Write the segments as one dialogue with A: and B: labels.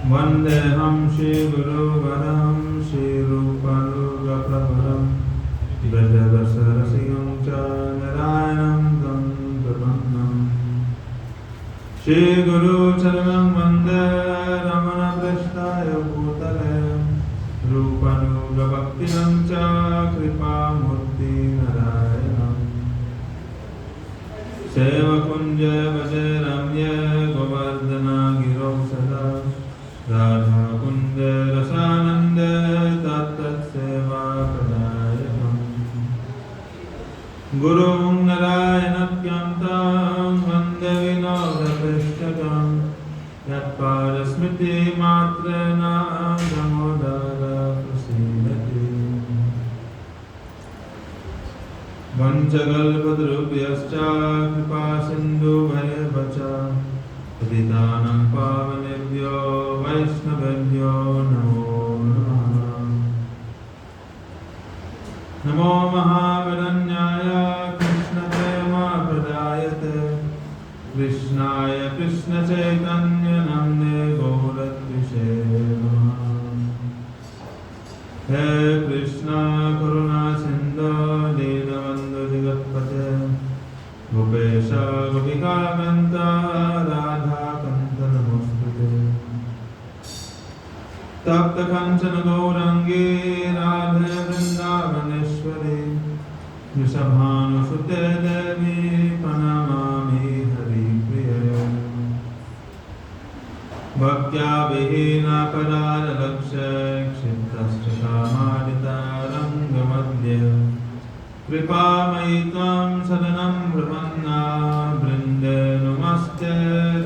A: Vandeham Shri Guru Varam Shri Rupanugapravaram Brajavasarasiyam cha Narayanam Tam Prabannam Shri Guru Charanam Vande Ramana Prasthaya Bhutale Rupanugabhaktinam cha Kripa Murti Narayanam Seva Kunja Vaje Ramya Govardhana Giro Sada Radha Kunja Rasananda Tattat Seva Pradayakam Guru Narayanakyam Vande Vinoda Prishtakam Yatparasmiti Matrena Damodara Prasidati Vanchagalpadrubhyascha Kripa Sindhu Bhayavacha Patitanam Pavanebhyo Vaishnavebhyo Namo Namaha Namo Mahaviranyaya Krishna Prema Pradayate Krishnaya Krishna Chaitanya Namne Gauratvishe Namaha He Krishna Karuna Sindhu Dinabandhu Jagatpate Gopesha Gopika Kanta Radha Kanta Namostute Tapta Kanchana Gaurangi Radhe Vrindavaneshwari Vrishabhanu Sute Devi Pranamami Hari Priya Bhaktya Vihina Padara Laksha Kshitrascha Kamadita Rangamadhya Kripa Maitam Sadanam Prapanna Brinde Namaste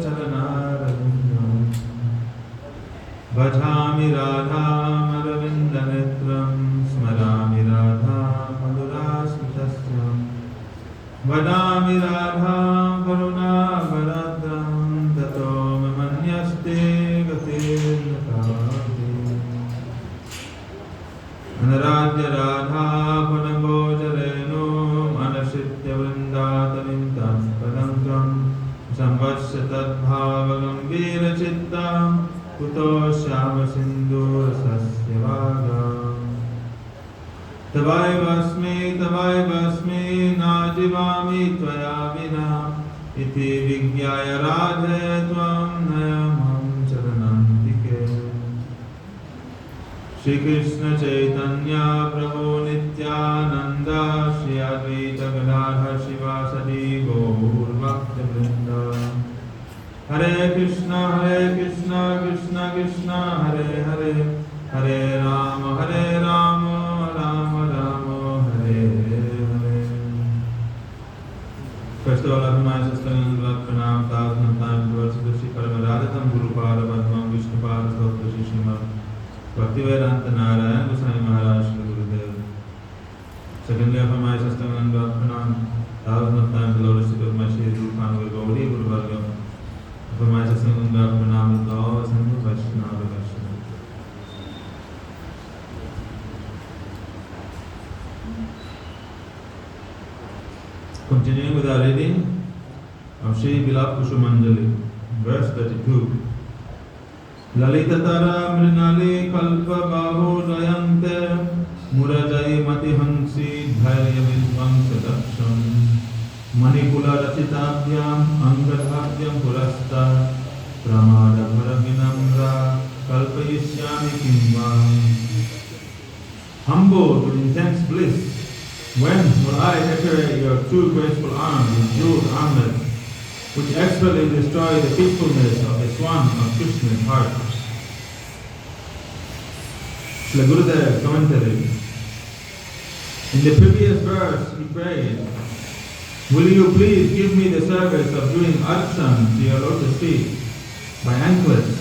A: Charanarajam Bhajami Radha Maravindanetram Smarami Radha Madhurasmitasyam Vadami Radha Karuna Varadram Tato Mamanyaste Gatirnakati Anaradya Radha Panambojareno Anashitya Vrindatavimtam Padankam Samvatsyatat Bhavagam Virachittam Kuto Shyama Sindhu Rasasya Vagam Tavai Basmi Najivami Tvaya Vina Iti Vigyaya Radhe Tvam Nayamam Charanantike Shri Krishna Chaitanya Prabhu Nityananda Shri Advaita Gadadhar Shivasadi Gaur Bhakta Vrinda Hare Krishna Krishna Krishna Hare Hare Hare Rama Rama Rama Hare Hare. First of all, I remind us to pranam thousand times towards the Shri Paramaradatam Guru Pada Padmam Vishnu Pada Stotra Shri Srimad Bhaktivedanta Narayan Goswami Maharaj Shri Gurudev. Secondly, I remind us to pranam thousand times the Lord Shri Guru Shri Rupanuga Gauri Guru Varga. I remind us to pranam with all Sandhu Vaishnava Vaishnava. Continuing with our reading of Shri Vilap Kushumanjali, verse 32. Lalitatara mrinali kalpa bahu jayante murajai matihansi dharya vidvamsa daksham manipula rachitabhyam angadhabyam purasta pramada bharavinamra kalpayishyami kimvam. Humbled with intense bliss, when will I decorate your true graceful arms with jeweled armlets, which expertly destroy the peacefulness of the swan of Krishna's heart? Srila Gurudev commentary. In the previous verse, he prayed, will you please give me the service of doing archan to your lotus feet by anklets,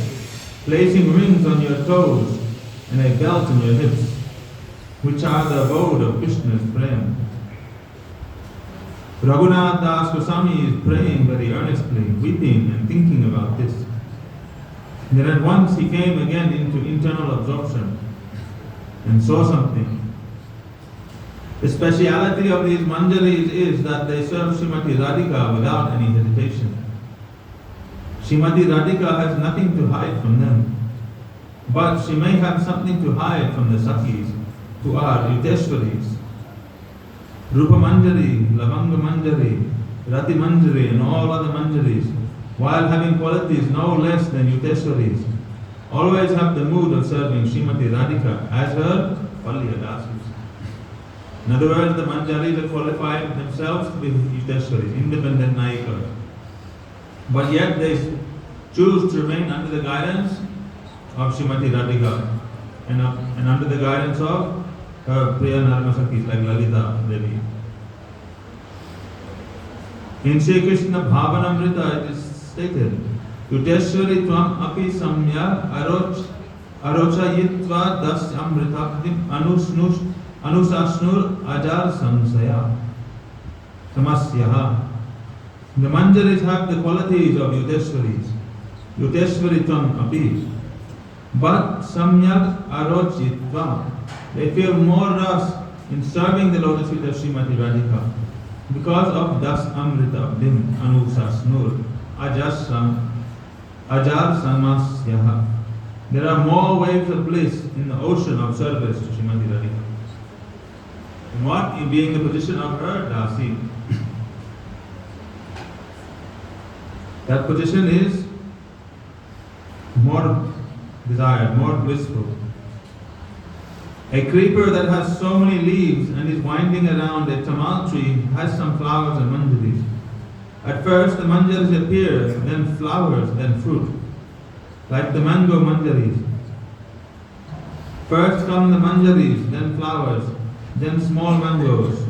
A: placing rings on your toes and a belt on your hips, which are the abode of Krishna's prem. Raghunath Das Goswami is praying very earnestly, weeping and thinking about this. Then at once he came again into internal absorption and saw something. The speciality of these manjaris is that they serve Srimati Radhika without any hesitation. Srimati Radhika has nothing to hide from them, but she may have something to hide from the Sakhis, who are Yudheshwaris. Rupa Manjari, Lavanga Manjari, Rati Manjari and all other Manjaris, while having qualities no less than Yudheshwaris, always have the mood of serving Srimati Radhika as her Palliya Dasis. In other words, the Manjaris are qualified themselves to be Yudheshwaris, independent Nayikas. But yet they choose to remain under the guidance of Srimati Radhika and under the guidance of her Priya Narmasakis like Lalita Devi. In Sri Krishna Bhavanamrita it is stated, Yudheshwari tvam api samya arochayitva das amritabdim anusasnur ajar samsaya samasyaha. The Manjaris have the qualities of Yudheshwaris, Yudheshwari tvam api, but samyak arochitva. They feel more ras in serving the lotus feet of Srimati Radhika because of das amrita abdim anusasnur ajar samasyaha. There are more waves of bliss in the ocean of service to Srimati Radhika. In what? In being the position of her dasi. That position is more desired, more blissful. A creeper that has so many leaves and is winding around a tamal tree has some flowers and manjaris. At first the manjaris appear, then flowers, then fruit, like the mango manjaris. First come the manjaris, then flowers, then small mangoes.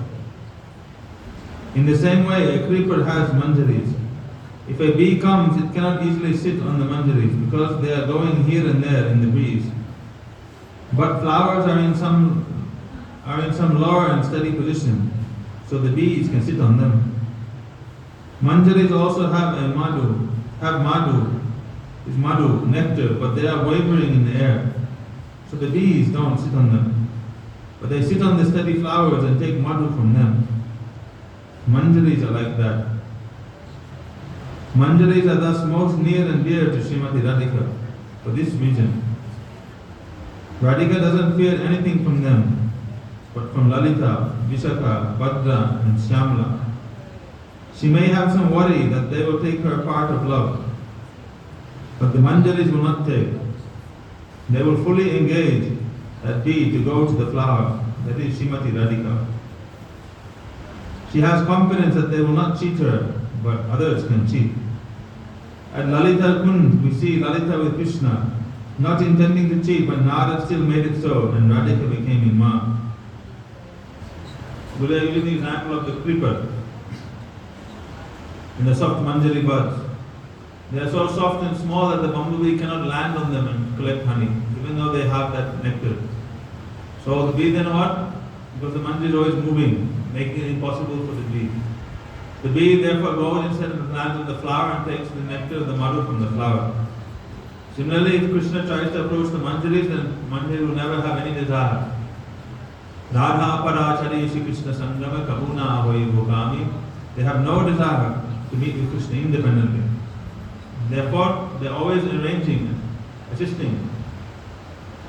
A: In the same way, a creeper has manjaris. If a bee comes, it cannot easily sit on the manjaris because they are going here and there in the breeze. But flowers are in some lower and steady position, so the bees can sit on them. Manjaris also have madhu, nectar, but they are wavering in the air, so the bees don't sit on them. But they sit on the steady flowers and take madhu from them. Manjaris are like that. Manjaris are thus most near and dear to Srimati Radhika for this reason. Radhika doesn't fear anything from them, but from Lalita, Vishaka, Bhakta and Shyamala. She may have some worry that they will take her part of love, but the Manjaris will not take. They will fully engage that bee to go to the flower, that is Srimati Radhika. She has confidence that they will not cheat her, but others can cheat. At Lalita Kund, we see Lalita with Krishna, not intending to cheat, but Narad still made it so, and Radhika became Imma. We'll give the example of the creeper in the soft manjari buds. They are so soft and small that the bumblebee cannot land on them and collect honey, even though they have that nectar. So the bee then what? Because the manjari is always moving, making it impossible for the bee. The bee therefore goes instead of lands on the flower and takes the nectar of the madhu from the flower. Similarly, if Krishna tries to approach the manjaris, then manjari will never have any desire. Radha parachari Shri Krishna sangama kabuna ahoy bhogami. They have no desire to meet with Krishna independently. Therefore, they are always arranging, assisting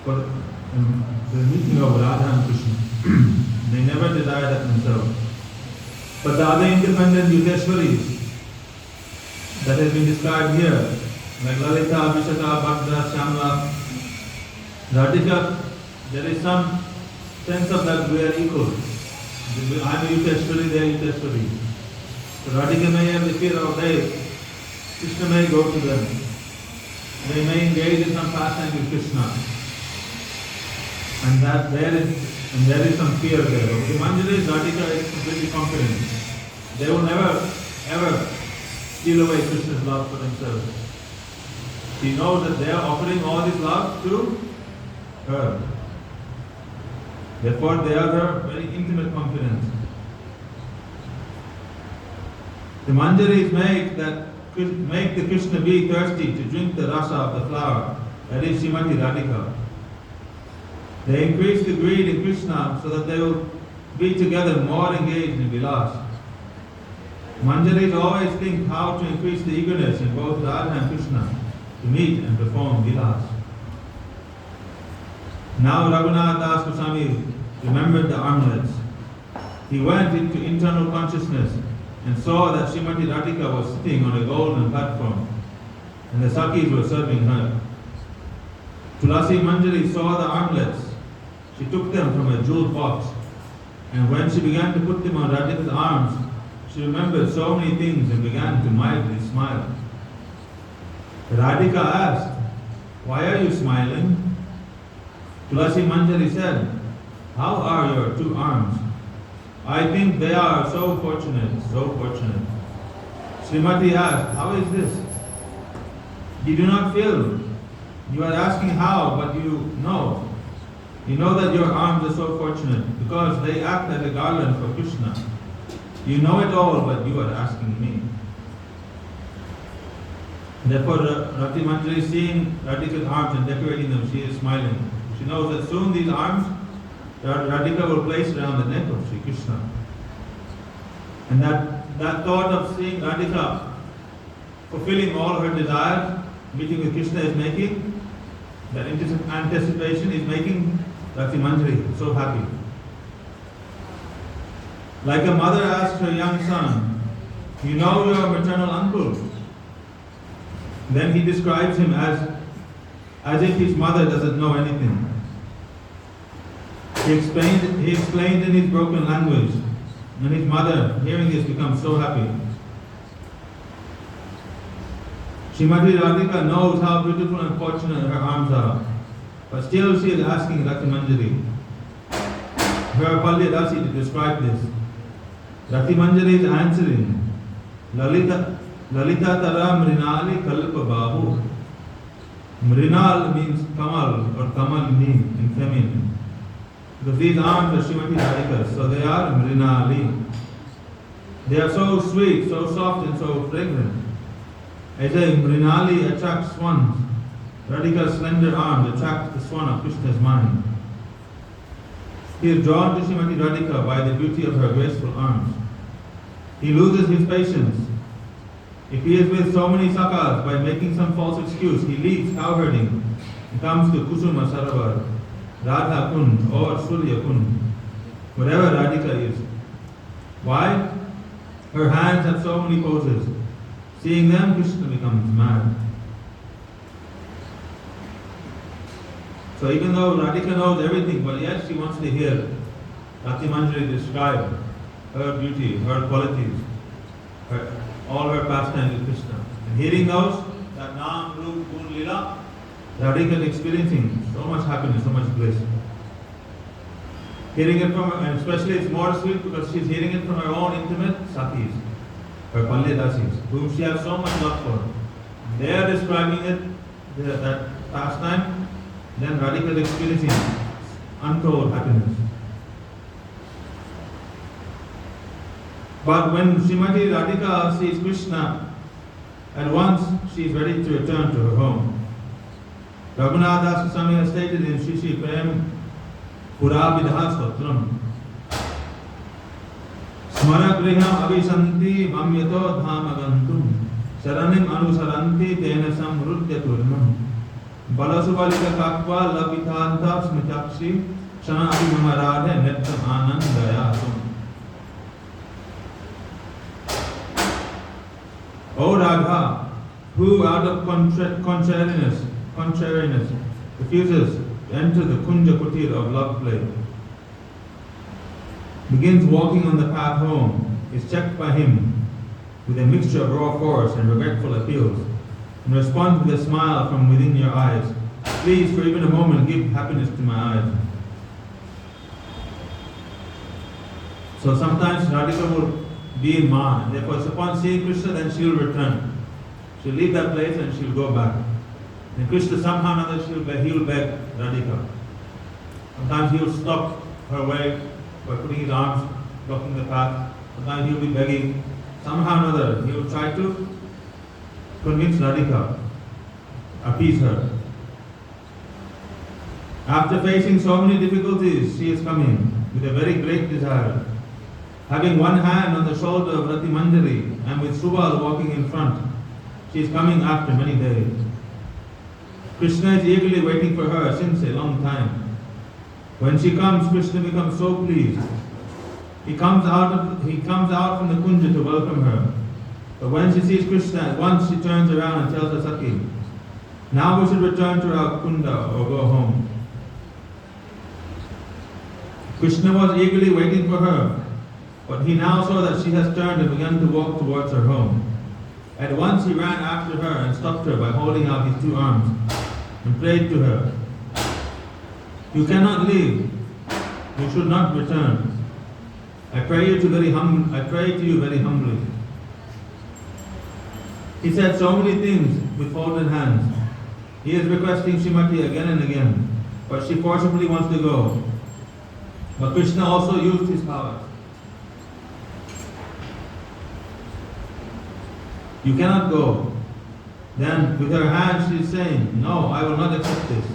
A: for the meeting of Radha and Krishna. They never desire that themselves. But the other independent Yudheshwaris that has been described here, like Lalita, Vishaka, Bhakta, Shyamala, Radhika, there is some sense of that we are equal. I am a Yudheshwari, they are Yudheshwari. So Radhika may have the fear of day, Krishna may go to them. They may engage in some pastime with Krishna. And that there is some fear there. But the Manjaris, Radhika is completely confident. They will never, ever steal away Krishna's love for themselves. She knows that they are offering all this love to her. Therefore, they are her very intimate confidence. The Manjaris make the Krishna bee thirsty to drink the rasa of the flower, that is Srimati Radhika. They increase the greed in Krishna so that they will be together more engaged in vilas. Manjaris always think how to increase the eagerness in both Radha and Krishna to meet and perform vilas. Now Raghunath Das Goswami remembered the armlets. He went into internal consciousness and saw that Srimati Radhika was sitting on a golden platform and the Sakis were serving her. Tulasi Manjari saw the armlets. She took them from a jeweled box, and when she began to put them on Radhika's arms, she remembered so many things and began to mildly smile. Radhika asked, "Why are you smiling?" Tulasi Manjari said, "How are your two arms? I think they are so fortunate, so fortunate." Srimati asked, "How is this? You do not feel. You are asking how, but you know. You know that your arms are so fortunate because they act as a garland for Krishna. You know it all, but you are asking me." Therefore, Rati Manjari is seeing Radhika's arms and decorating them. She is smiling. She knows that soon these arms, Radhika will place around the neck of Sri Krishna. And that thought of seeing Radhika fulfilling all her desires, meeting with Krishna is making, that anticipation is making Rati Manjari so happy. Like a mother asks her young son, "You know your maternal uncle?" Then he describes him as if his mother doesn't know anything. He explained in his broken language, and his mother, hearing this, becomes so happy. Srimati Radhika knows how beautiful and fortunate her arms are, but still she is asking Rati Manjari, her Palya Dasi, to describe this. Rati Manjari is answering, Lalita Tara Mrinali Kalpa Bahu. Mrinal means Kamal or Kamal in feminine. Because these arms are Srimati Radhika's, so they are Mrinali. They are so sweet, so soft and so fragrant. As a Mrinali attracts swans, Radhika's slender arms attract the swan of Krishna's mind. He is drawn to Srimati Radhika by the beauty of her graceful arms. He loses his patience. If he is with so many sakas, by making some false excuse, he leaves cowherding and comes to Kusuma Sarovar, Radha Kund or Surya Kund, wherever Radhika is. Why? Her hands have so many poses. Seeing them, Krishna becomes mad. So even though Radhika knows everything, but yet she wants to hear Rati Manjari describe her beauty, her qualities, all her pastimes with Krishna. And hearing those, that Naam, Roop, Gun, Lila, Radhika is experiencing so much happiness, so much bliss. Hearing it from her, and especially it's more sweet because she's hearing it from her own intimate Sakis, her Palya Dasis, whom she has so much love for. They are describing it, that pastime, then Radhika is experiencing untold happiness. But when Srimati Radhika sees Krishna, at once she is ready to return to her home. Raghunath Das Goswami has stated in Shri Shri Prem Pura Vidha Stotram, Smara Griham Abhisanti Mamyato Dhamagantum Saranim Anusaranti Tena Samrudya Turnam Balasubalika Kakwa Lapitanta Smitakshi Shana Abhimamarade Nettam Anandayatum. O Radha, who out of contrariness refuses to enter the Kunja Kutir of love play, begins walking on the path home, is checked by him with a mixture of raw force and regretful appeals, and responds with a smile from within your eyes. Please, for even a moment, give happiness to my eyes. So sometimes Radhika will be in Man, and therefore upon seeing Krishna, then she will return. She'll leave that place and she'll go back. And Krishna somehow or another he will beg Radhika. Sometimes he will stop her way by putting his arms blocking the path. Sometimes he will be begging. Somehow or another he will try to convince Radhika, appease her. After facing so many difficulties, she is coming with a very great desire. having one hand on the shoulder of Rati Manjari and with Subal walking in front. She is coming after many days. Krishna is eagerly waiting for her since a long time. When she comes, Krishna becomes so pleased. He comes out from the kunja to welcome her. But when she sees Krishna, at once she turns around and tells her Saki, now we should return to our kunda or go home. Krishna was eagerly waiting for her, but he now saw that she has turned and begun to walk towards her home. At once he ran after her and stopped her by holding out his two arms and prayed to her, you cannot leave. You should not return. I pray to you very humbly. He said so many things with folded hands. He is requesting Srimati again and again, but she forcibly wants to go. But Krishna also used his power. You cannot go. Then with her hand she is saying, no, I will not accept this.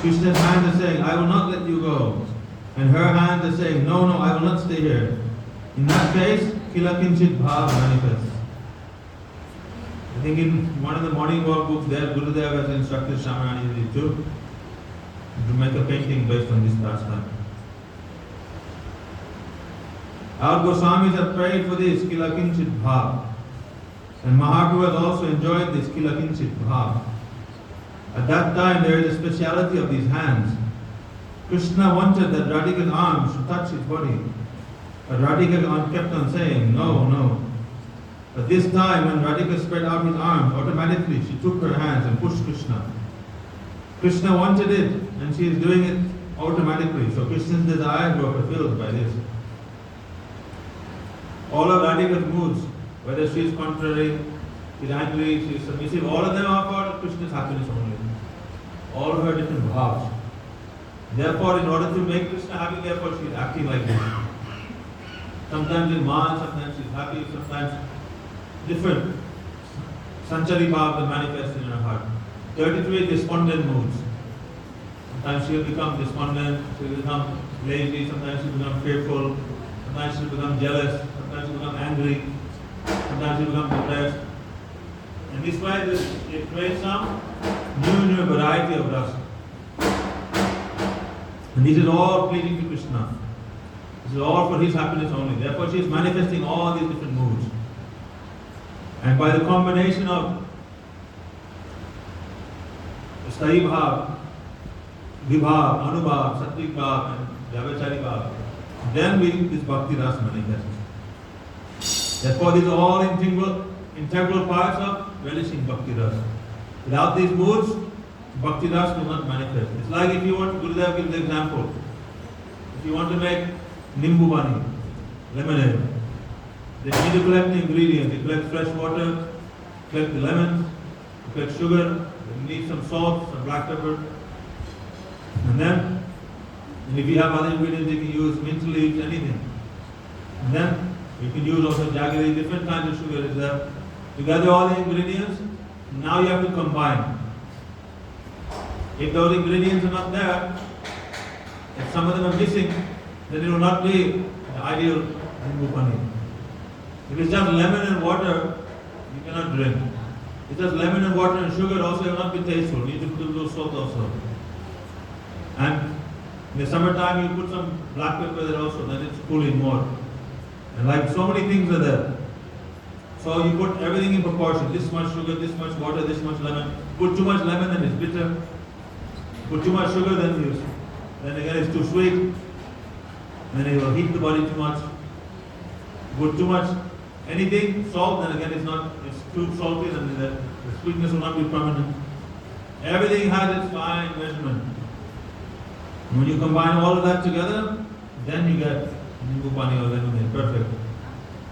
A: Krishna's hand is saying, I will not let you go. And her hand is saying, no, I will not stay here. In that case, Kila Kinchit Bhav manifests. I think in one of the morning walk books there, Gurudev has instructed Shamarani to make a painting based on this pastime. Our Goswamis have prayed for this Kila Kinchit Bhav. And Mahaprabhu has also enjoyed this Kila Kinchit Bhav. At that time there is a speciality of these hands. Krishna wanted that Radhika's arms should touch his body. But Radhika kept on saying, no. But this time when Radhika spread out his arms, automatically she took her hands and pushed Krishna. Krishna wanted it and she is doing it automatically. So Krishna's desires were fulfilled by this. All of Radhika's moods, whether she is contrary, she is angry, she is submissive, all of them are for Krishna's happiness only. All of her different bhavs. Therefore, in order to make Krishna happy, therefore she is acting like this. Sometimes in man, sometimes she is happy, sometimes different sanchari bhavs manifest in her heart. 33 despondent moods. Sometimes she will become despondent, she will become lazy, sometimes she will become fearful, sometimes she will become jealous, sometimes she will become angry, sometimes she will become depressed. And this way it creates some new variety of rasa. And this is all pleasing to Krishna. This is all for his happiness only. Therefore she is manifesting all these different moods. And by the combination of Sthayi Bhav, Vibhav, Anubhav, Sattvic Bhav and Vyavachari Bhav, then this Bhakti Ras manifests. Therefore these are all integral parts of relishing Bhakti Ras. Without these moods, Bhakti Ras will not manifest. It's like if you want, Gurudev gives the example. If you want to make Nimbu Pani, lemonade, then you need to collect the ingredients. You collect fresh water, collect the lemons, you collect sugar, you need some salt, some black pepper. And if you have other ingredients, you can use mint leaves, anything. And then you can use also jaggery, different kinds of sugar is there. You gather all the ingredients, now you have to combine. If those ingredients are not there, if some of them are missing, then it will not be the ideal Nimbu Pani. If it's just lemon and water, you cannot drink. If it's just lemon and water and sugar, also it will not be tasteful. You need to put a little salt also. And in the summertime, you put some black pepper there also, then it's cooling more. And like so many things are there. So you put everything in proportion. This much sugar, this much water, this much lemon. Put too much lemon, then it's bitter. Put too much sugar, then again it's too sweet. Then it will heat the body too much. Put too much anything, salt, then again it's too salty, then the sweetness will not be permanent. Everything has its fine measurement. When you combine all of that together, then you get Nimbu Pani or lemonade, perfect.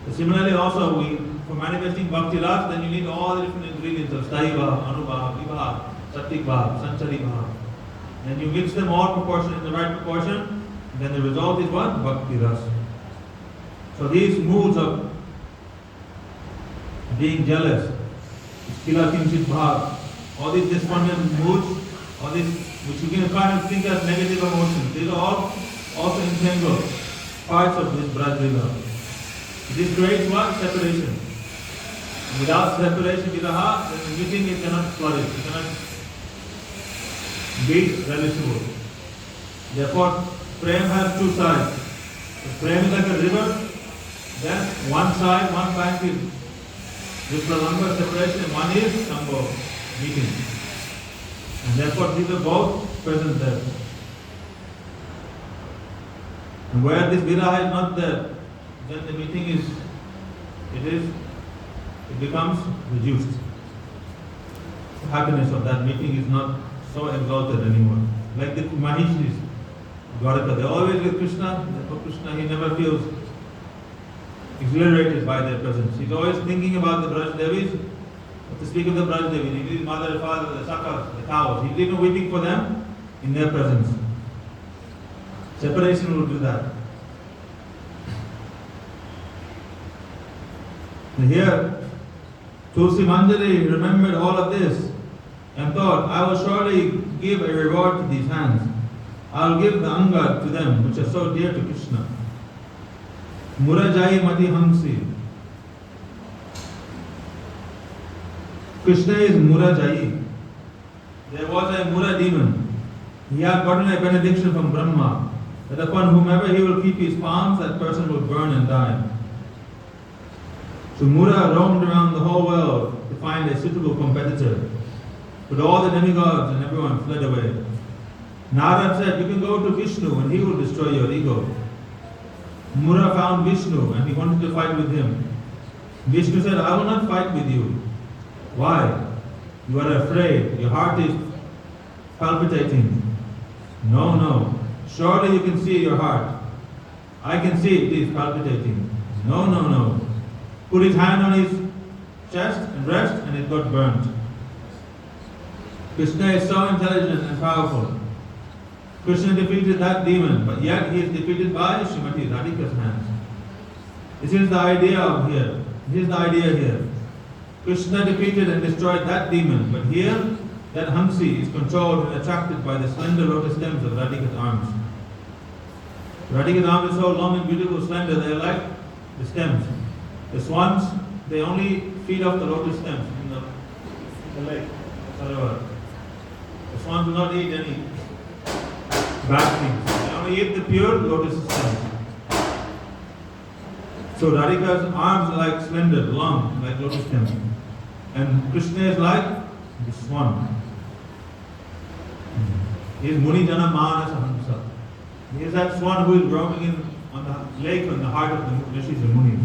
A: So similarly also, for manifesting Bhakti Ras, then you need all the different ingredients of Sthayi Bhav, Anubhav, Vibhav, Sattvic Bhav, Sanchari Bhav. And you mix them all in the right proportion, then the result is what? Bhakti Ras. So these moods of being jealous, Kila Kinchit Bhav, all these despondent moods, all these which you can kind of think as negative emotions, these are all also integral parts of this Braj Lila. This creates what? Separation. Without separation, viraha, then the meeting it cannot flourish, it cannot be relishable. Therefore, prem has two sides. If prem is like a river, then one side, one bank is Vipralamba separation, one is Sambho, meeting. And therefore, these are both present there. And where this viraha is not there, then the meeting it becomes reduced. The happiness of that meeting is not so exalted anymore. Like the Mahishis, Dwaraka, they're always with Krishna. Therefore Krishna, he never feels exhilarated by their presence. He's always thinking about the Braj Devis. To speak of the Braj Devis, his mother, father, the Sakas, the cows. He's even weeping for them in their presence. Separation will do that. And here, Tulsi Manjari remembered all of this and thought, I will surely give a reward to these hands. I will give the angad to them, which are so dear to Krishna. Murajai Mati Hamsi. Krishna is Murajai. There was a Mura demon. He had gotten a benediction from Brahma that upon whomever he will keep his palms, that person will burn and die. So Mura roamed around the whole world to find a suitable competitor. But all the demigods and everyone fled away. Narad said, you can go to Vishnu and he will destroy your ego. Mura found Vishnu and he wanted to fight with him. Vishnu said, I will not fight with you. Why? You are afraid. Your heart is palpitating. No. Surely you can see your heart. I can see it is palpitating. No. Put his hand on his chest and rest and it got burnt. Krishna is so intelligent and powerful. Krishna defeated that demon, but yet he is defeated by Srimati Radhika's hands. This is the idea here. This is the idea here. Krishna defeated and destroyed that demon, but here that Hamsi is controlled and attracted by the slender lotus stems of Radhika's arms. Radhika's arms are so long and beautiful, slender, they are like the stems. The swans, they only feed off the lotus stems in the lake. The swans do not eat any bad things. They only eat the pure lotus stems. So Radhika's arms are like slender, long, like lotus stems. And Krishna is like the swan. He is Muni Jana Manasa Hamsa. He is that swan who is roaming on the lake on the heart of the Rishis and Munis.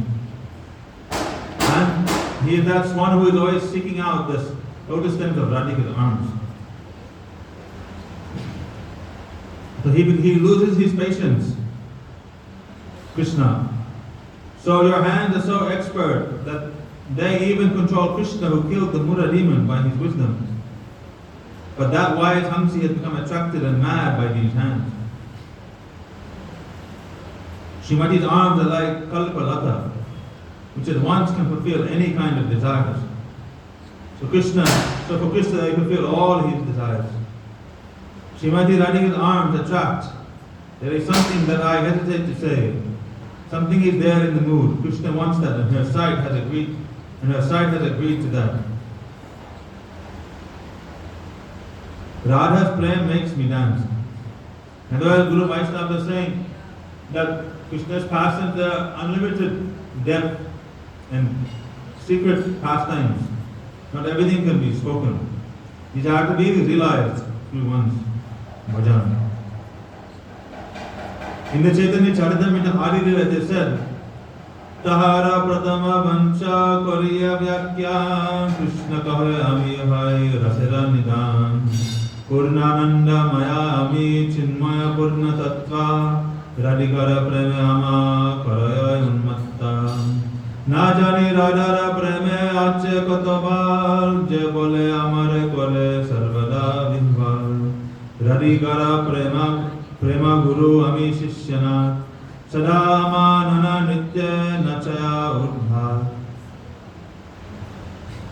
A: And he is that swan who is always seeking out the lotus stems of Radhika's arms. So he loses his patience, Krishna. So your hands are so expert that they even control Krishna who killed the Mura demon by his wisdom. But that wise Hamsi has become attracted and mad by these hands. Srimati's arms are like Kalpalata, which at once can fulfill any kind of desires. So for Krishna they fulfill all his desires. Srimati Radhika's arms attract. There is something that I hesitate to say. Something is there in the mood. Krishna wants that, and her sight has agreed to that. Radha's prem makes me dance. And as Guru Vaishnava is saying that Krishna's pastimes are unlimited depth and secret pastimes. Not everything can be spoken. These are to be realized through one's bhajan. In the Chaitanya Charitamrita Adilila they said, Tahara Pratama Vancha Koriya Vyakya Krishna Kahe Ami Hai Rasera Nidan Purnananda Maya Ami Chinmaya Purna Tattva Radhikara Preme Ama Karaya Unmatta Na Jani Radhara Preme Ache Kotobal Je Bole Amare Kore Sarvada Vihval Radhikara Prema Guru Ami Shishyana Sada Manana Nitya Nachaya Urdha.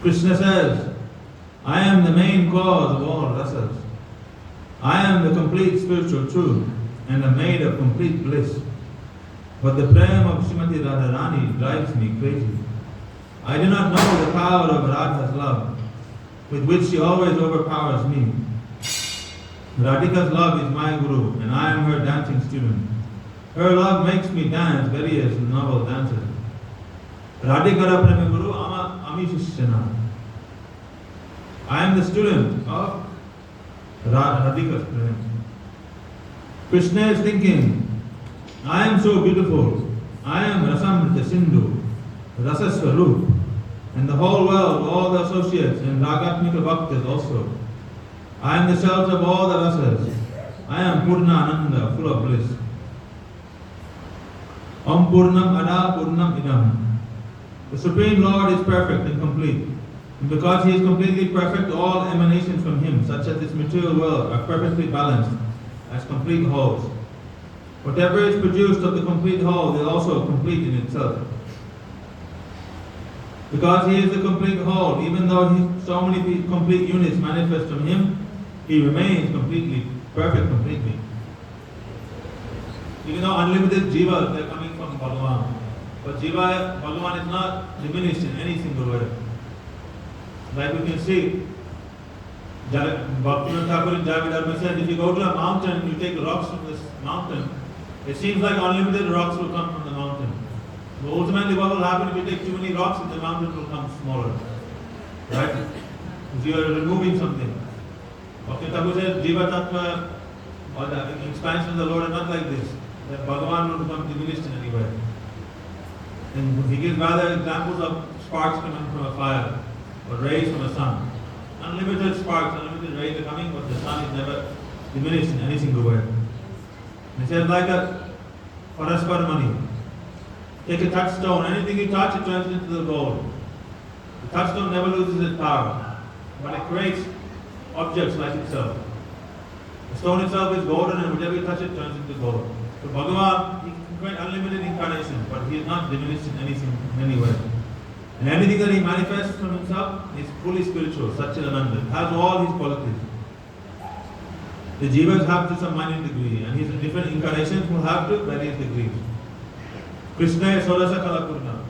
A: Krishna says, I am the main cause of all rasas. I am the complete spiritual truth and am made of complete bliss. But the prem of Srimati Radharani drives me crazy. I do not know the power of Radha's love, with which she always overpowers me. Radhika's love is my guru, and I am her dancing student. Her love makes me dance various novel dances. Radhikara Prema Guru Ami Shishana. I am the student of Radhika's Prema. Krishna is thinking, I am so beautiful. I am Rasamrita Sindhu, Rasa Swarup, and the whole world, all the associates and Ragatmika Bhaktas also. I am the shelter of all the rasas. I am Purna Ananda, full of bliss. Om Purnam Ada Purnam Idam. The Supreme Lord is perfect and complete. And because He is completely perfect, all emanations from Him, such as this material world, are perfectly balanced as complete wholes. Whatever is produced of the complete whole is also complete in itself. Because He is the complete whole, even though so many complete units manifest from Him, He remains completely, perfect completely. Even though unlimited jivas, they are coming from Bhagavan. But jiva, Bhagavan is not diminished in any single way. Like we can see, Bhaktivinoda Thakur in Jagadharma said, if you go to a mountain and you take rocks from this mountain, it seems like unlimited rocks will come from the mountain. But ultimately what will happen if you take too many rocks, the mountain will become smaller. Right? Because you are removing something. Bhaktivinoda Thakur said, Jiva Tattva, or the expansion of the Lord are not like this. That Bhagavan will become diminished in any way. And he gives rather examples of sparks coming from a fire, or rays from a sun. Unlimited sparks, unlimited rays are coming, but the sun is never diminished in any single way. He says like a Paraspar money. Take a touchstone, anything you touch, it turns into the gold. The touchstone never loses its power, but it creates objects like itself. The stone itself is golden, and whatever you touch, it turns into gold. So Bhagavan, He can create unlimited incarnations, but He is not diminished in any way. And anything that He manifests from Himself is fully spiritual, Satchidananda. It has all His qualities. The jivas have to some minor degree, and His different incarnations will have to various degrees. Krishna is Sorasa Kalapurna.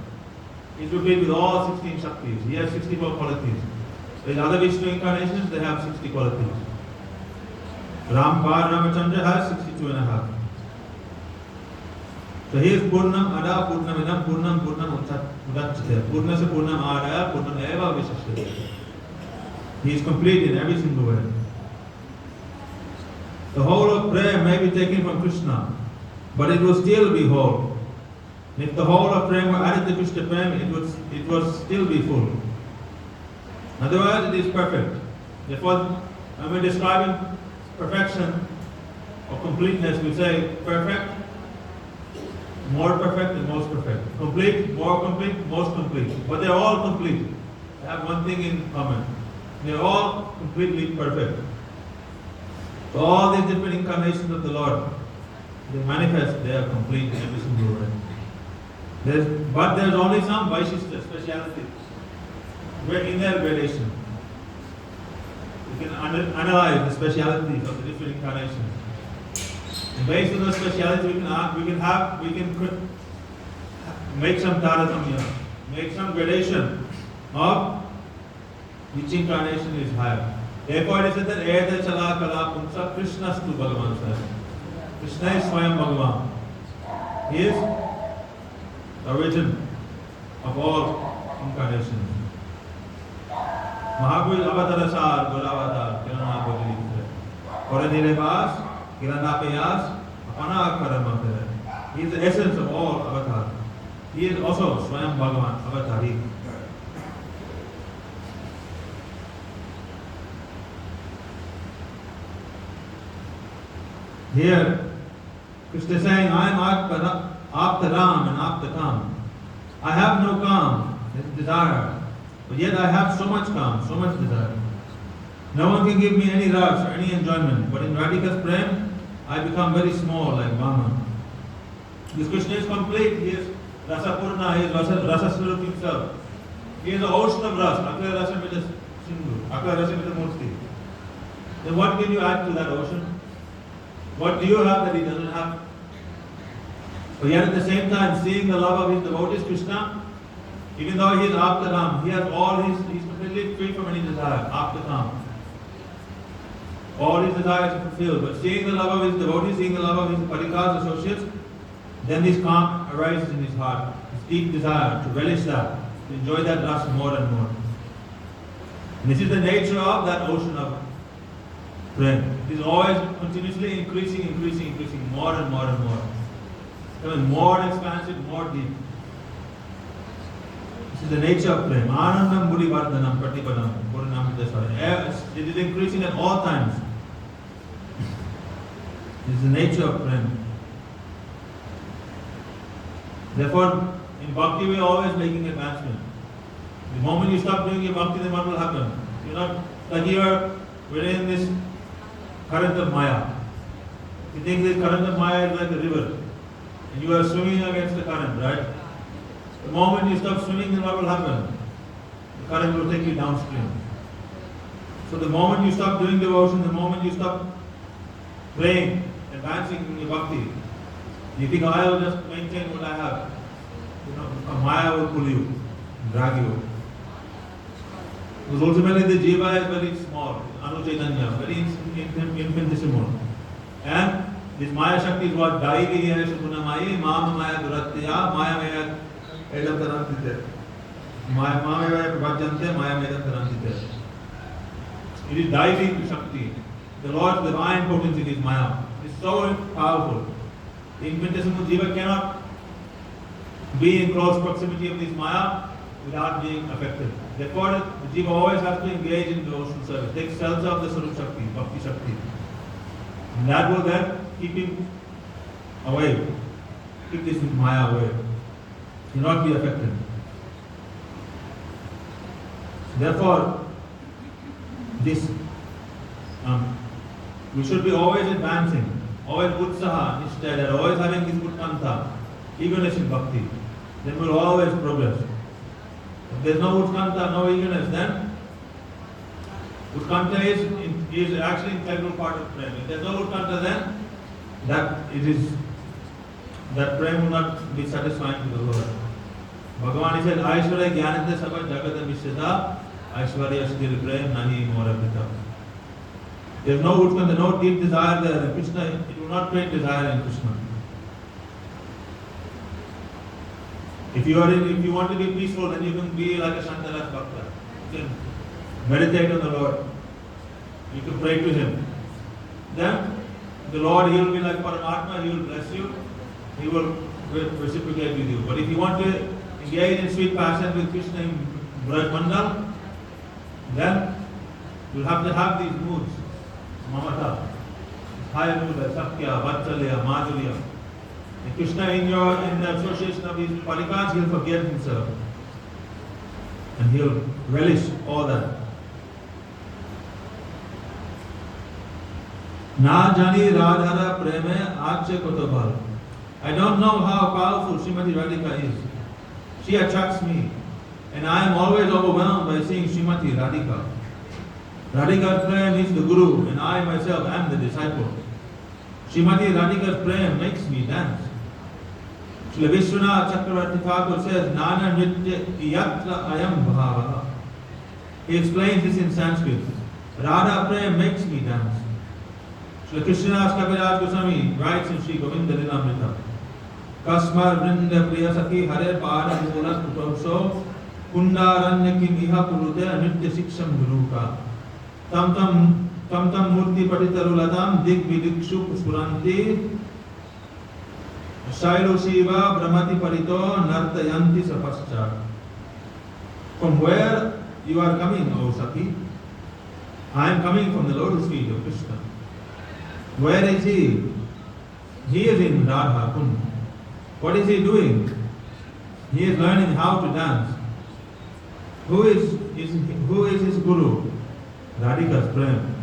A: He is complete with all 16 Shaktis. He has 64 qualities. With other Vishnu incarnations, they have 60 qualities. Ramachandra has 62 and a half. So he is Purnam Ada Purnam Idam Purnam Purnam Udachate. Purna se Purnam Adaya Purnam Eva Vishashate. He is complete in every single way. The whole of prayer may be taken from Krishna, but it will still be whole. If the whole of prayer were added to Krishna Prem, it would still be full. Otherwise, it is perfect. Therefore, when we are describing perfection or completeness, we say perfect, more perfect, and most perfect. Complete, more complete, most complete. But they are all complete. They have one thing in common. They are all completely perfect. So all these different incarnations of the Lord, they manifest, they are complete in every single way. But there is only some Vaishishta, speciality, in their gradation. You can analyze the specialities of the different incarnations. And based on those specialities, we can make some tarathamya, make some gradation of which incarnation is higher. Therefore, it is said that Eda Chala Kala Pumsa Krishnastu Bhagavan says. Krishna is Swayam Bhagavan. He is the origin of all incarnations. Mahabhir Avatarasar Guravadar Kirana Bodhi Koranire Vas Kirana Payas Apana Karamapere. He is the essence of all avatars. He is also Swayam Bhagavan Avatari. Here, Krishna is saying, I am Aptaram and Aptakam. I have no calm, desire, but yet I have so much calm, so much desire. No one can give me any rush or any enjoyment, but in Radhika's Prem, I become very small like Vama. This Krishna is complete, he is Rasapurna, he is Rasaswarup himself. He is the ocean of Ras, Akla Rasa Mita Sindhu, Akla Rasa Mita Murti. Then what can you add to that ocean? What do you have that he doesn't have? But yet at the same time, seeing the love of his devotees, Krishna, even though he is Aptaram, he has he's completely free from any desire, Aptaram. All his desires are fulfilled. But seeing the love of his devotees, seeing the love of his parikas, associates, then this calm arises in his heart. This deep desire to relish that, to enjoy that rasa more and more. And this is the nature of that ocean of prem. It is always continuously increasing, more and more and more. Becoming more expansive, more deep. This is the nature of prem. Anandam Buddhi Vardhanam Pratipadam Purnam. It is increasing at all times. This is the nature of prem. Therefore, in bhakti we are always making advancement. The moment you stop doing your bhakti, then what will happen? You're not like we're in this current of Maya. You think the current of Maya is like a river, and you are swimming against the current, right? The moment you stop swimming, then what will happen? The current will take you downstream. So the moment you stop doing devotion, the moment you stop praying, advancing in your bhakti, you think, I will just maintain what I have. Maya will pull you, drag you. Because ultimately the jiva is very small, anuchaitanya, very infinitesimal. And this Maya Shakti is what Daivi hai Shubunamayi, Mama Maya Duratya, Maya Maya Edam Tarantite. Maya Maya Prabhajante, Maya Medam Tarantite. It is Daivi Shakti. The Lord's divine potency is Maya. It is so powerful. The infinitesimal jiva cannot be in close proximity of this Maya without being affected. Therefore, the jiva always has to engage in devotional service. Take shelter of the Sarup Shakti, Bhakti Shakti. And that will then keep him away. Keep this Maya away. He will not be affected. Therefore, this we should be always advancing, always utsaha, instead, and always having this utkanta, eagerness in bhakti. Then we will always progress. If there is no utkanta, no eagerness, then utkanta is actually an integral part of prem. If there is no utkanta, then that prem will not be satisfying to the Lord. Bhagavan said, Aishwarya Jnanate Sabha Jagata Mishyata, Aishwarya Sthir Prem Nahi Morapita. There is no utkanta, no deep desire there. In Krishna, it will not create desire in Krishna. If you want to be peaceful, then you can be like a Shantaras Bhakta. You can meditate on the Lord. You can pray to Him. Then the Lord, He will be like Paramatma, He will bless you. He will reciprocate with you. But if you want to engage in sweet passion with Krishna in Braj Mandal, then you will have to have these moods. Mamata, higher mood like Sakya, Vatsalya, Madhurya. And Krishna, in the association of his parikas, he'll forget himself. And he'll relish all that. Na jani radhara preme ache kotobal. I don't know how powerful Srimati Radhika is. She attracts me. And I am always overwhelmed by seeing Srimati Radhika. Radhika's prem is the Guru, and I myself am the disciple. Srimati Radhika's prem makes me dance. Srila Vishwanath Chakravarti Thakur says, Nana Nritya Yatra Ayam Bhava. He explains this in Sanskrit. Radha prem makes me dance. Srila Krishnadas Kaviraj Goswami writes in Sri Govinda Lilamrita, Kasmar Vrinda Priya Sakhi Hare Pada Mula Kutomso Kundaranya Kim Iha Kurute Nritya Siksham Guruka. Tam tam murti patitarulatam dig vidikshu puspuranti Shailo Shiva Brahmati Parito Nartayanti Sapascha. From where you are coming, O Saki? I am coming from the lotus feet of Krishna. Where is he? He is in Radha Kund. What is he doing? He is learning how to dance. Who is his guru? Radhika's prem.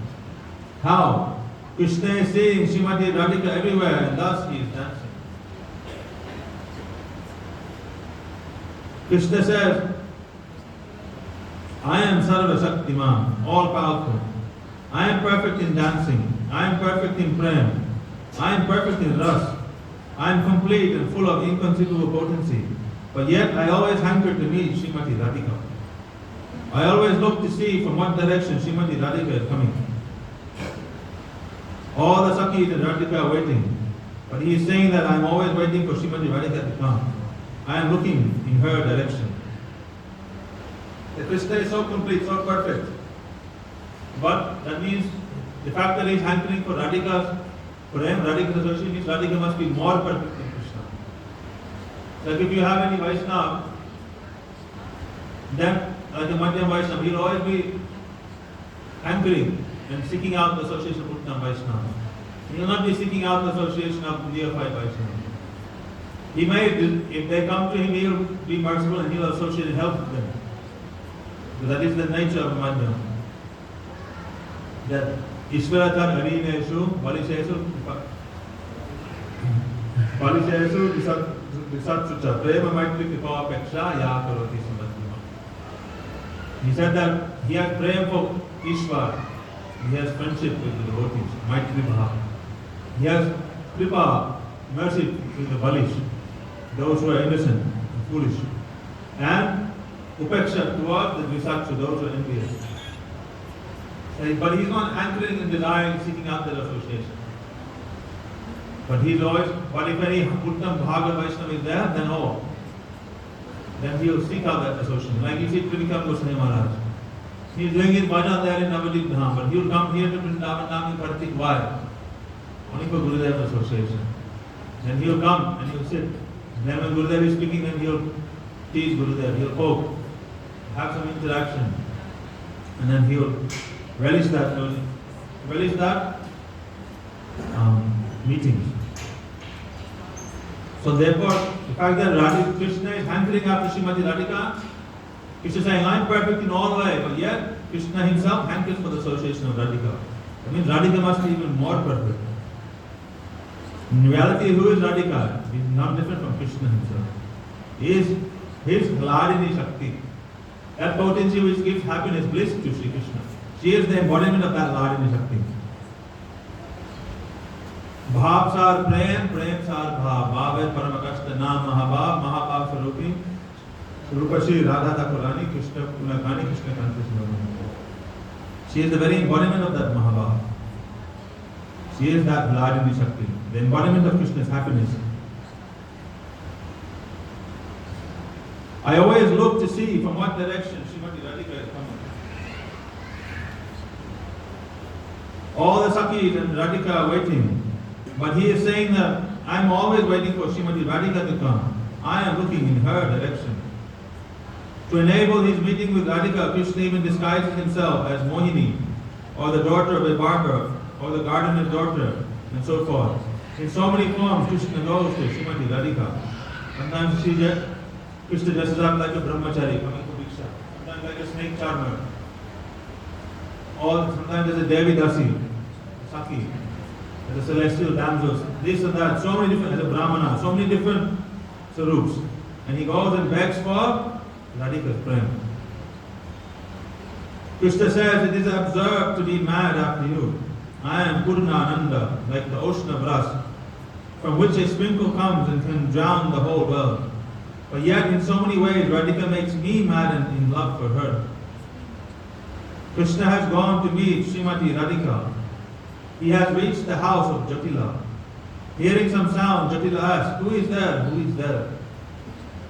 A: How? Krishna is seeing Srimati Radhika everywhere, and thus he is dancing. Krishna says, I am Sarva Shaktiman, all powerful. I am perfect in dancing. I am perfect in prem. I am perfect in ras. I am complete and full of inconceivable potency, but yet I always hanker to meet Srimati Radhika. I always look to see from what direction Srimati Radhika is coming. All the Sakis and Radhika are waiting, but he is saying that I am always waiting for Srimati Radhika to come. I am looking in her direction. The Krishna is so complete, so perfect. But that means the fact that he is hankering for Radhika's Prem, Radhika's association, means Radhika must be more perfect than Krishna. So if you have any Vaishnava, then like a Madhyam Vaishnava, he will always be hankering and seeking out the association of Uttam Vaishnava. He will not be seeking out the association of neophyte Vaishnava. He may, if they come to him, he will be merciful and he will associate and help them. So that is the nature of Madhyam. That Ishvaratar Harineshu Baliseshu Visatsucha Prema Maitri Kripa Peksha Ya Karoti Samadhima. He said that he has prema for Ishvar. He has friendship with the devotees, Maitri Bhav. He has Kripa, mercy with the Balish, those who are innocent and foolish. And Upeksha towards the Visaksha, those who are envious. But he's not anchoring and desiring, seeking out that association. But he's always, but if any Uttam Bhagavad Vaishnava is there, then he'll seek out that association. Like you see Trivikram Goswami Maharaj. He's doing his bhajan there in Navadip Dham, but he'll come here to Vrindavan Dham in Kartik. Why? Only for Gurudev's association. Then he'll come and he'll sit. And then when Gurudev is speaking, then he'll tease Gurudev, he'll poke, have some interaction. And then he'll relish that meeting. So therefore, the fact that Radha Krishna is hankering after Srimati Radhika, Krishna is saying, I am perfect in all ways, but yet Krishna himself hankers for the association of Radhika. That means Radhika must be even more perfect. In reality, who is Radhika? He is not different from Krishna himself. He is his Hladini Shakti. That potency which gives happiness, bliss to Sri Krishna. She is the embodiment of that Hladini Shakti. Bhav sar prem, prem sar bhav. Bhav is Paramakashta Nam Mahabhav, Mahabhav Sarupi. Rupashi Radha Thakurani, Krishna Punakani, Krishna Kanti. She is the very embodiment of that Mahabhav. She is that Hladini Shakti, the embodiment of Krishna's happiness. I always look to see from what direction Srimati Radhika is coming. All the Sakis and Radhika are waiting. But he is saying that I am always waiting for Srimati Radhika to come. I am looking in her direction. To enable his meeting with Radhika, Krishna even disguises himself as Mohini, or the daughter of a barber, or the gardener's daughter, and so forth. In so many forms, Krishna goes to Srimati Radhika. Sometimes Krishna dresses up like a brahmachari coming to Diksha. Sometimes like a snake charmer. Or sometimes as a Devi Dasi, Saki, as a celestial damsels, this and that, so many different, as a Brahmana, so many different sarups. And he goes and begs for Radhika's prema. Krishna says, it is absurd to be mad after you. I am Purnananda, like the ocean of rust, from which a sprinkle comes and can drown the whole world. But yet in so many ways Radhika makes me mad and in love for her. Krishna has gone to meet Srimati Radhika. He has reached the house of Jatila. Hearing some sound, Jatila asks, who is there? Who is there?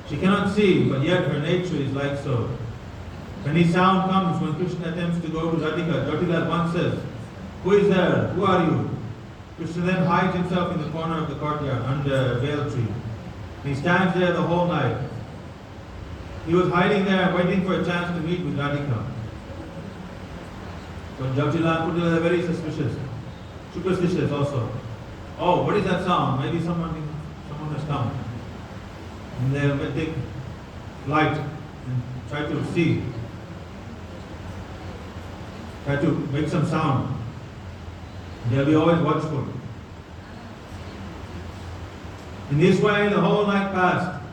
A: She cannot see, but yet her nature is like so. When his sound comes, when Krishna attempts to go to Radhika, Jatila at once says, who is there? Who are you? Krishna then hides himself in the corner of the courtyard under a veil tree. He stands there the whole night. He was hiding there waiting for a chance to meet with Radhika. So Jatila and Putila are very superstitious also. Oh, what is that sound? Maybe someone has come. And they will take light and try to see. Try to make some sound. They'll be always watchful. In this way, the whole night passed,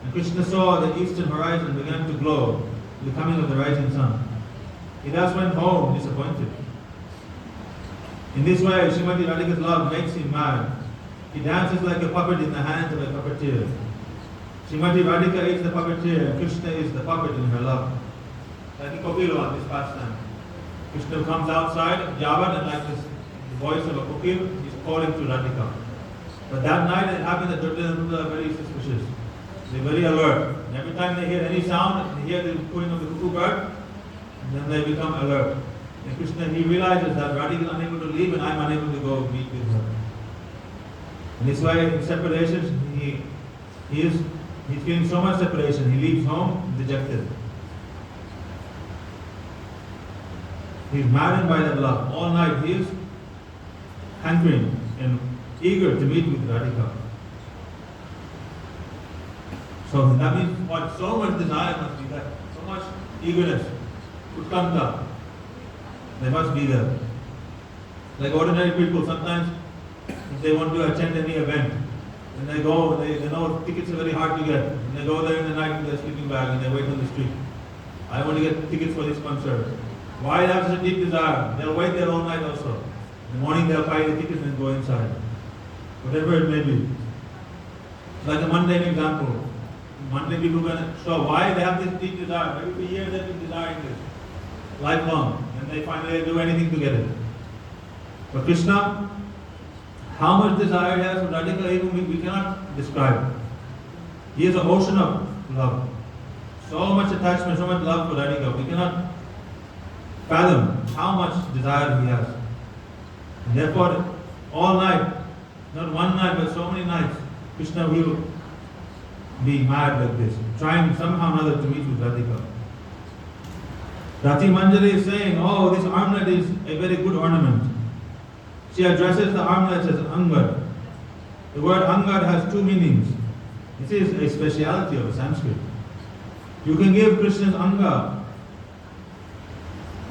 A: and Krishna saw the eastern horizon began to glow with the coming of the rising sun. He thus went home disappointed. In this way, Srimati Radhika's love makes him mad. He dances like a puppet in the hands of a puppeteer. Srimati Radhika is the puppeteer and Krishna is the puppet in her love. Like a kokilo on this pastime. Krishna comes outside of Javan and like this, the voice of a kokil, he's calling to Radhika. But that night it happened that Duryodhana are very suspicious. They're very alert. And every time they hear any sound, they hear the cooing of the cuckoo bird, then they become alert. And Krishna, he realizes that Radhika is unable to leave and I'm unable to go meet with her. And this way, in separation, he's feeling so much separation. He leaves home dejected. He's maddened by that love. All night he is hankering and eager to meet with Radhika. So that means what? So much desire must be there. So much eagerness. Utkanta. They must be there. Like ordinary people, sometimes if they want to attend any event, and they go, they know tickets are very hard to get. And they go there in the night with their sleeping bag and they wait on the street. I want to get tickets for this concert. Why have such a deep desire? They'll wait there all night also. In the morning they'll buy the tickets and go inside. Whatever it may be. Like a mundane example. Mundane people can show why they have this deep desire. Maybe for years they've been desiring this. Lifelong. And they finally do anything to get it. But Krishna, how much desire he has for Radhika, even we cannot describe. He is an ocean of love. So much attachment, so much love for Radhika. We cannot fathom how much desire he has. And therefore, all night, not one night, but so many nights, Krishna will be mad like this, trying somehow or another to meet with Radhika. Rati Manjari is saying, oh, this armlet is a very good ornament. She addresses the armlet as Angad. The word Angad has two meanings. This is a speciality of Sanskrit. You can give Krishna's Anga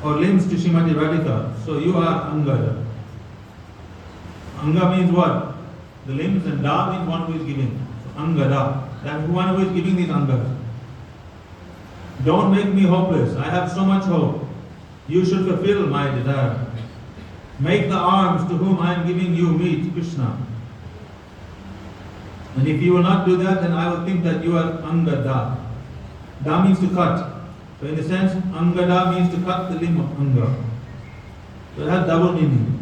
A: or limbs to Srimati Radhika, so you are Angada. Anga means what? The limbs, and Da means one who is giving. So Angada, that one who is giving these Angas. Don't make me hopeless. I have so much hope. You should fulfill my desire. Make the arms to whom I am giving you meet Krishna. And if you will not do that, then I will think that you are Angada. Da means to cut. So in a sense, Angada means to cut the limb of Anga. So it has double meaning.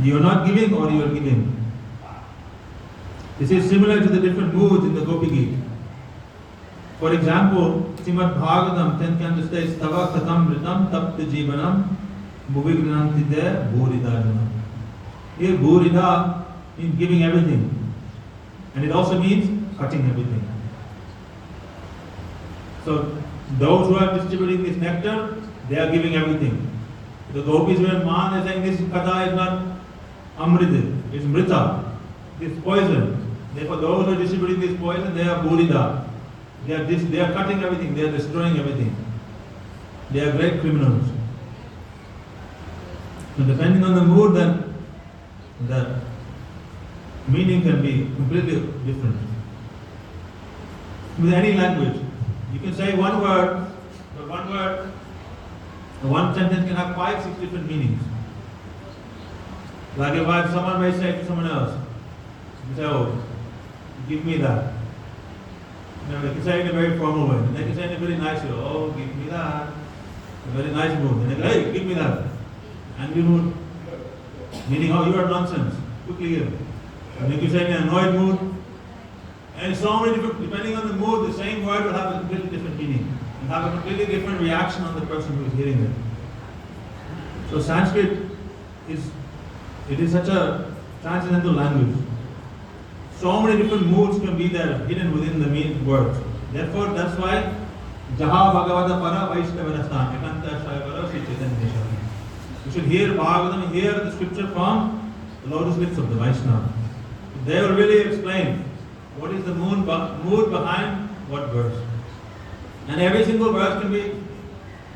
A: You are not giving or you are giving. This is similar to the different moods in the Gopi Gita. For example, Srimad Bhagavatam 10th canto states, Tava Katam Ritam Tapta Jivanam Bhuvignanti De Bhurida Janam. Here Bhurida means giving everything. And it also means cutting everything. So those who are distributing this nectar, they are giving everything. The gopis who are man are saying this katha is not amrita, it's mrita, it's poison. Therefore those who are distributing this poison, they are bhurida. They are cutting everything, they are destroying everything. They are great criminals. So depending on the mood, then the meaning can be completely different. With any language, you can say one word, but one sentence can have 5-6 different meanings. Like if someone may say to someone else, you say, oh, give me that. You know, they can say it in a very formal way. And they can say it in a very nice way. Oh, give me that. A very nice mood. And they go, hey, give me that. Angry mood. Meaning, oh, you are nonsense. Quickly give. And you can say in an annoyed mood. And so many different, depending on the mood, the same word will have a completely different meaning. And have a completely different reaction on the person who is hearing it. So Sanskrit is such a transcendental language. So many different moods can be there, hidden within the main words. Therefore, that's why Jaha Bhagavata Para Vaishnavadastan Ekanta Shayavara Sri Chaitanya Shari. You should hear Bhagavatam, hear the scripture from the lotus feet of the Vaishnava. They will really explain what is the mood behind what verse. And every single verse can be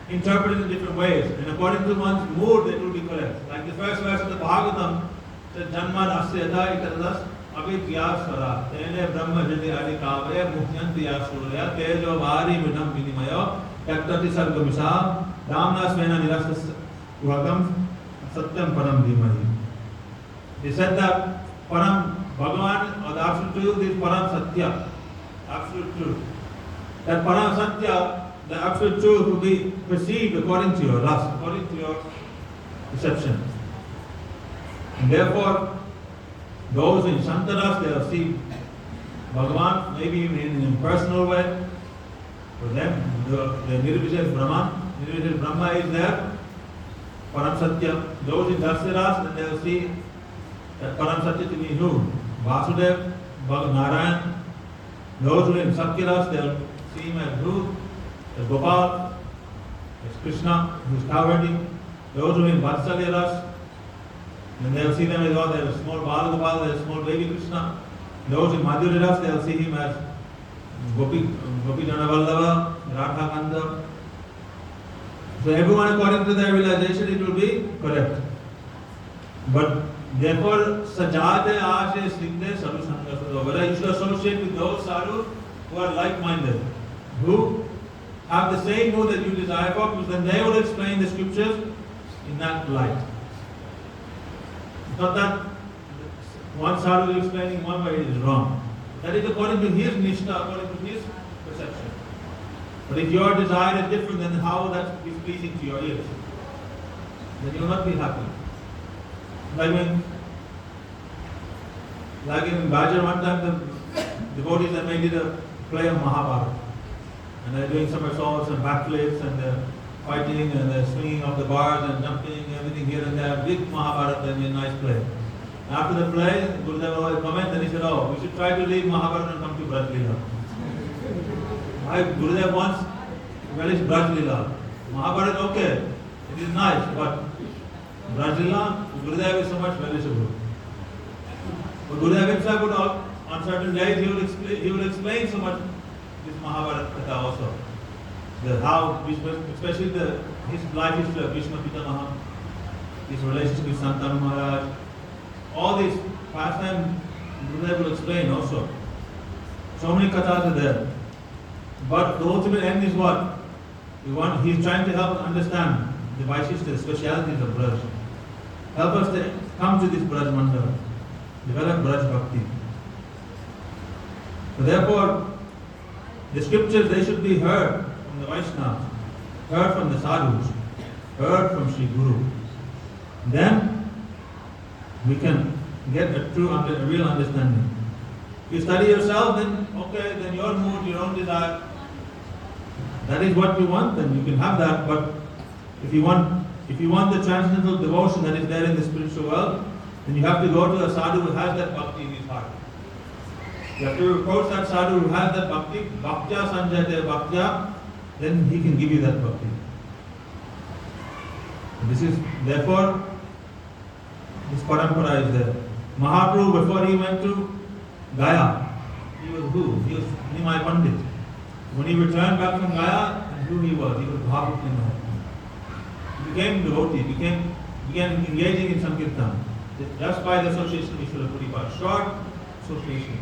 A: interpreted in different ways. And according to one's mood, it will be correct. Like the first verse of the Bhagavatam says, Janma Asyada Itadas Abhityasvara Tene Brahma Jati Adikavre Muhyantiya Surya Tejo Vari Midam Vinimayo Yaktati Sargamisa Damna Svena Nirasas Vagam Satyam Param Dhimahi. They said that Param Bhagavan or the absolute truth is Param Satya, absolute truth. That Param Satya, the absolute truth will be perceived according to your rasa, according to your perception. And therefore, those in Shantaras, they will see Bhagavan maybe in an impersonal way. For them, the Nirvishesha Brahman, Nirvishesha Brahma is there, Param Satya. Those in Dasaras, then they will see that Param Satya to be who? Vasudev, Narayan. Those who are in Satyaras, they will see him as who? As Gopal, as Krishna, who is cowherding. Those who are in Vatsalyaras, then they will see them as oh, they are small Bala Gopal, they are small baby Krishna. Those in Madhuryaras, they will see him as Gopi Jana Vallabha, Radha Kanda. So everyone according to their realization it will be correct. But therefore, Sajate Ashe Snigde Sadhu Sangha. Whether you should associate with those sadhus who are like-minded, who have the same mood that you desire for, because then they will explain the scriptures in that light. It's not that one sadhu is explaining one way, it is wrong. That is according to his nishtha, according to his perception. But if your desire is different, then how that is pleasing to your ears? Then you will not be happy. Like in Bajar one time, the devotees had made it a play of Mahabharata. And they're doing somersaults and backflips and they're fighting and they're swinging off the bars and jumping, everything here and there. Big Mahabharata and a nice play. After the play, Gurudev always comment and he said, oh, we should try to leave Mahabharata and come to Braj Leela. My Gurudev wants relish Braj Leela. Mahabharata, okay, it is nice, but Braj Leela, Gurudev is so much relishable. But Gurudev himself would on certain days he would explain so much this Mahabharata Katha also. How, especially his life history of Bhishma Pitamaha, his relationship with Santanu Maharaj, all these pastimes Gurudev will explain also. So many kathas are there. But the ultimate end is what? He is trying to help us understand the Vaishishta, the specialities of Braj. Help us to come to this Braj Mandala, develop Braj Bhakti. So therefore, the scriptures, they should be heard from the Vaishnavas, heard from the sadhus, heard from Sri Guru. Then we can get a real understanding. If you study yourself, then okay, then your mood, your own desire, that is what you want, then you can have that. But if you want the transcendental devotion that is there in the spiritual world, then you have to go to a sadhu who has that bhakti in his heart. You have to approach that sadhu who has that bhakti, bhaktya sanjayate bhaktya, then he can give you that bhakti. This is, therefore, this parampara is there. Mahaprabhu, before he went to Gaya, he was who? He was Nimai Pandit. When he returned back from Gaya, and who he was Bhavuk Nimai. He became devotee, began engaging in Sankirtan. Just by the association of Ishwara Puri, short association.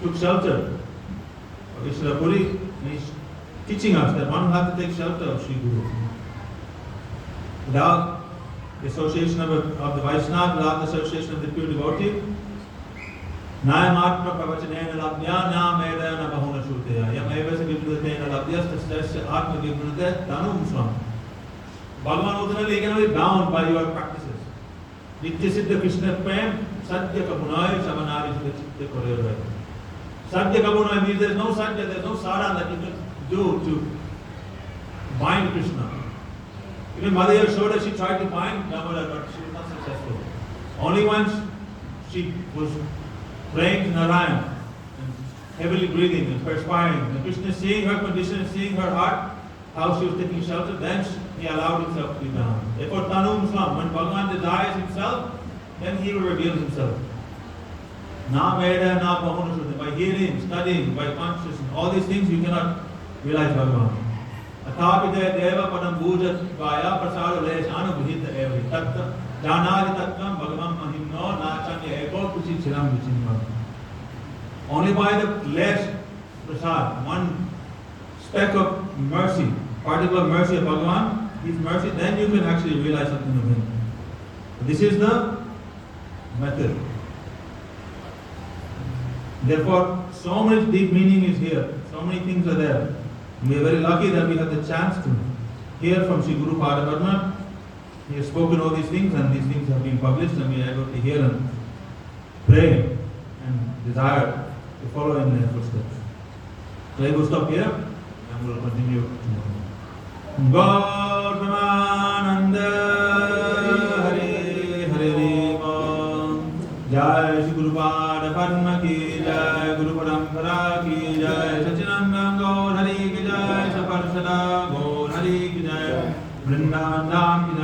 A: Took shelter of Ishwara Puri, and he's teaching us that one has to take shelter of Sri Guru. Without the association of the Vaishnava, without the association of the pure devotee, Nayamatma Pravachanena Labdya Namedana Bahuna Shruteya Yam Evasa Vibhudetena Labdyas Tastasya Atma Vibhudete Tanum Swam. Bhagavan ultimately can be bound by your practices. Nitya Siddha Krishna Prem Satya Kabunaya Samanari Chitta Korevaya. Satya Kabunaya means there is no Satya, there is no Sara that you can do to bind Krishna. Even Mother Yashoda, she tried to bind Damodar, but she was not successful. Only once she was praying to Narayan and heavily breathing and perspiring, and Krishna seeing her condition, seeing her heart, how she was taking shelter, then he allowed himself to be bound. Therefore, Tanum Swam, when Bhagavan desires himself, then he will reveal himself. Na Veda, na Bahuna, by hearing, studying, by consciousness, all these things you cannot realize Bhagavan. Athapite deva padam bhujat vaya prasada leshana bhita evi tatta janadi tattam bhagavam mahimno nachanya eko kuchi chiram vichinva. Only by the less prasad, one speck of mercy, particle of mercy of Bhagavan, his mercy, then you can actually realize something of him. This is the method. Therefore, so much deep meaning is here. So many things are there. We are very lucky that we have the chance to hear from Sri Guru Pada Padma. He has spoken all these things, and these things have been published, and we are able to hear and pray and desire to follow in their footsteps. So I will stop here and we will continue tomorrow. Gaur Pramananda Hare Hare Om. Jai Shri Guru Pada Padma Ki Jai, Guru Parampara Ki Jai.